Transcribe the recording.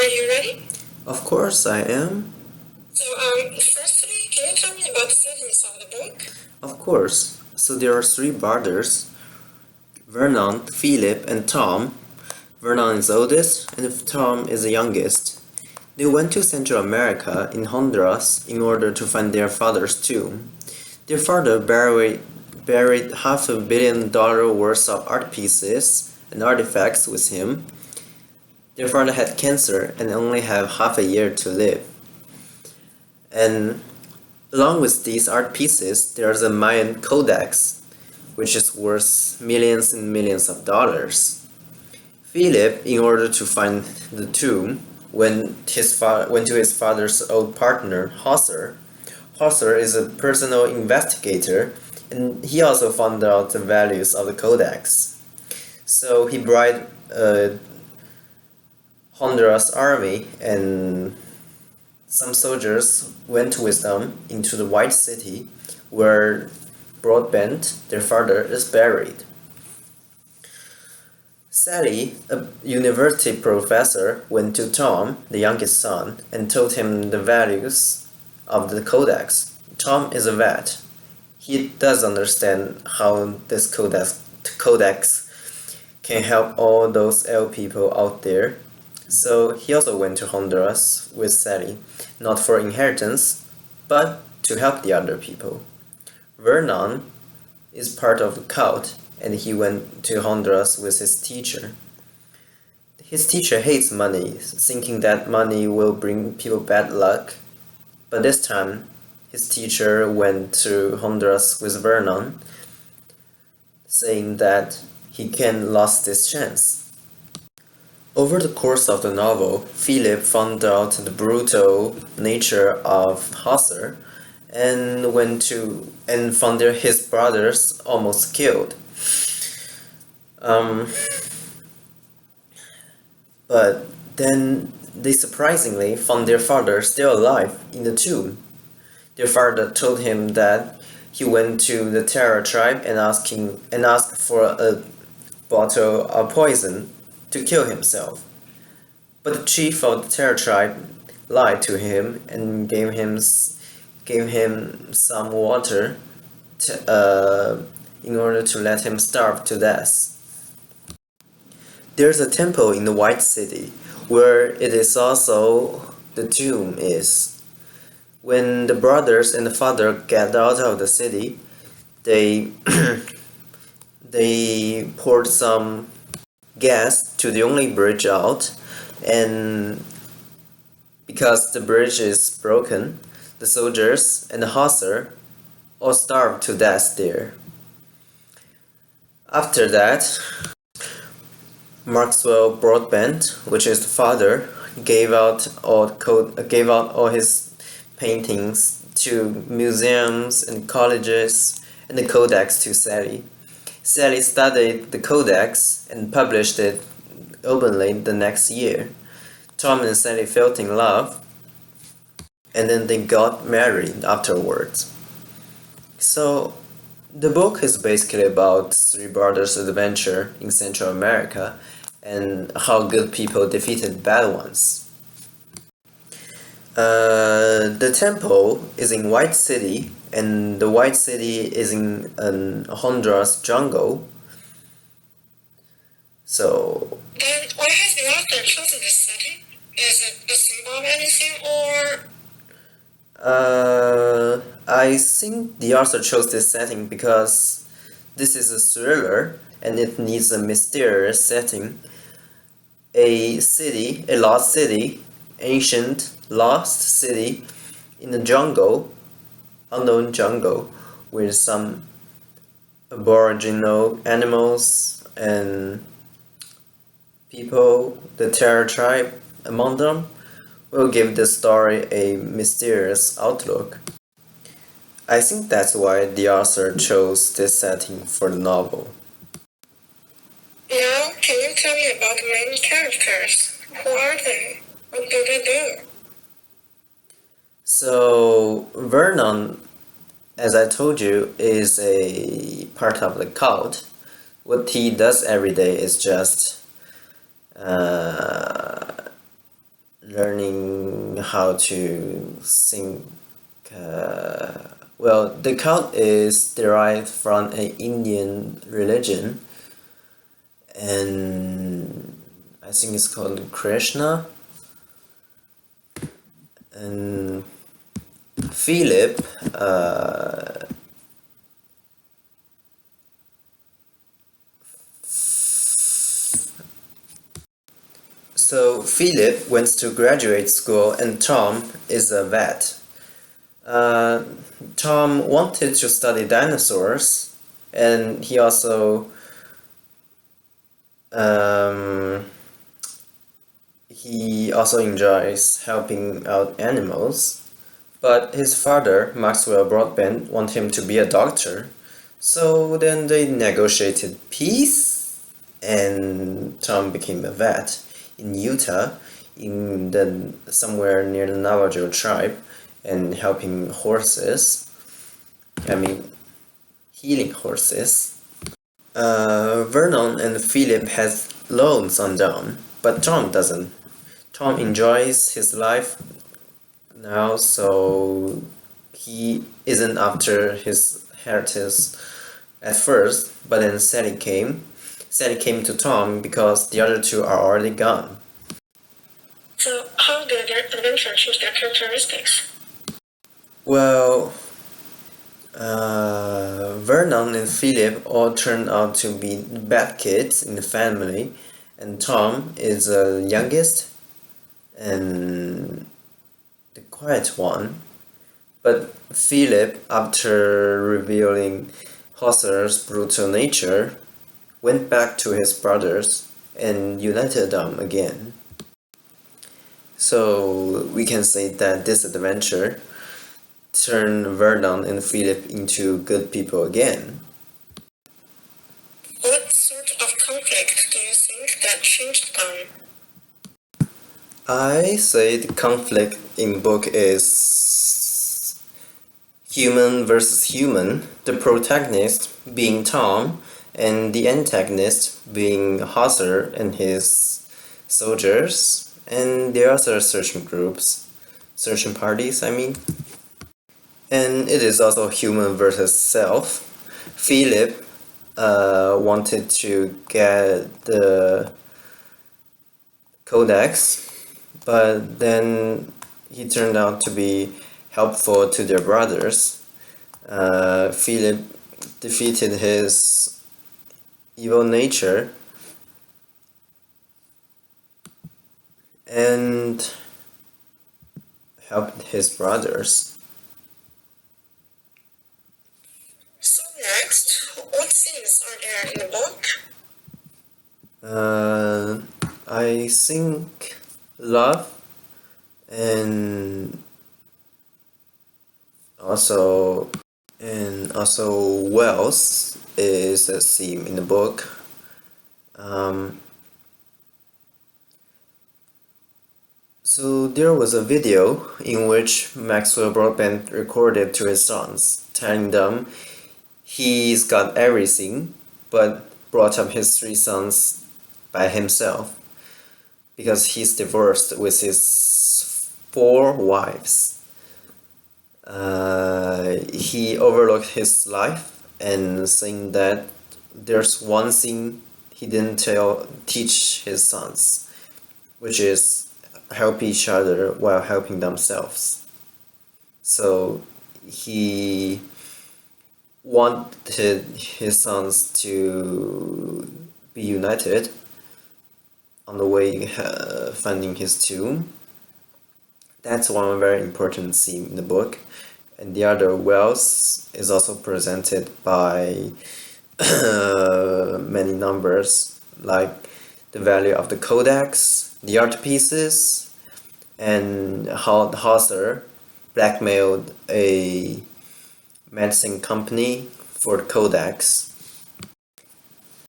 Are you ready? Of course I am. So, firstly, can you tell me about the settings of the book? Of course. So there are three brothers, Vernon, Philip, and Tom. Vernon is oldest, and Tom is the youngest. They went to Central America in Honduras in order to find their father's tomb. Their father buried $500 million worth of art pieces and artifacts with him. Their father had cancer and only had half a year to live. And along with these art pieces, there's a Mayan codex, which is worth millions and millions of dollars. Philip, in order to find the tomb, went to his father's old partner, Hauser. Hauser is a personal investigator, and he also found out the values of the codex. So he bribed a Honduras army, and some soldiers went with them into the White City, where Broadbent, their father, is buried. Sally, a university professor, went to Tom, the youngest son, and told him the values of the codex. Tom is a vet. He does understand how this codex can help all those ill people out there. So he also went to Honduras with Sally, not for inheritance, but to help the other people. Vernon is part of a cult, and he went to Honduras with his teacher. His teacher hates money, thinking that money will bring people bad luck. But this time, his teacher went to Honduras with Vernon, saying that he can lose this chance. Over the course of the novel, Philip found out the brutal nature of Hauser and found his brothers almost killed. But then they surprisingly found their father still alive in the tomb. Their father told him that he went to the Terra tribe and asked for a bottle of poison to kill himself. But the chief of the Terra tribe lied to him and gave him some water in order to let him starve to death. There's a temple in the White City where it is also the tomb is. When the brothers and the father get out of the city, they they poured some gas to the only bridge out, and because the bridge is broken, the soldiers and the Hauser all starved to death there. After that, Maxwell Broadbent, which is the father, gave out all his paintings to museums and colleges, and the codex to Sally. Sally studied the codex and published it openly the next year. Tom and Sally fell in love, and then they got married afterwards. So the book is basically about three brothers' adventure in Central America and how good people defeated bad ones. The temple is in White City, and the White City is in a Honduras jungle. So, And why has the author chosen this setting? Is it a symbol of anything, or? I think the author chose this setting because this is a thriller and it needs a mysterious setting. A lost city, ancient, lost city in a jungle, unknown jungle, with some aboriginal animals and people, the Terra tribe among them, will give the story a mysterious outlook. I think that's why the author chose this setting for the novel. Now, can you tell me about the main characters? Who are they? What do they do? So, Vernon, as I told you, is a part of the cult. What he does every day is just learning how to sing. Well, the cult is derived from an Indian religion, and I think it's called Krishna. And Philip, so Philip went to graduate school, and Tom is a vet. Uh, Tom wanted to study dinosaurs, and um, he also enjoys helping out animals. But his father, Maxwell Broadbent, wanted him to be a doctor. So then they negotiated peace, and Tom became a vet in Utah, somewhere near the Navajo tribe, and helping horses. I mean, healing horses. Vernon and Philip has loans on them, but Tom doesn't. Tom enjoys his life now, so he isn't after his inheritance at first, but then Sally came. Sally came to Tom because the other two are already gone. So how did their adventure change their characteristics? Well, Vernon and Philip all turned out to be bad kids in the family, and Tom is the youngest and the quiet one. But Philip, after revealing Hosser's brutal nature, went back to his brothers and united them again. So we can say that this adventure turned Vernon and Philip into good people again. What sort of conflict do you think that changed them? I say the conflict in book is human versus human, the protagonist being Tom and the antagonist being Hosser and his soldiers and the other searching parties, I mean. And it is also human versus self. Philip wanted to get the codex, but then he turned out to be helpful to their brothers. Philip defeated his evil nature and helped his brothers. So next, what scenes are there in the book? I think love and also wealth is a theme in the book. So there was a video in which Maxwell Broadbent recorded to his sons, telling them he's got everything, but brought up his three sons by himself because he's divorced with his 4 wives. He overlooked his life and saying that there's one thing he didn't teach his sons, which is help each other while helping themselves. So he wanted his sons to be united on the way finding his tomb. That's one very important theme in the book. And the other wealth is also presented by many numbers, like the value of the codex, the art pieces, and how Hauser blackmailed a medicine company for the codex.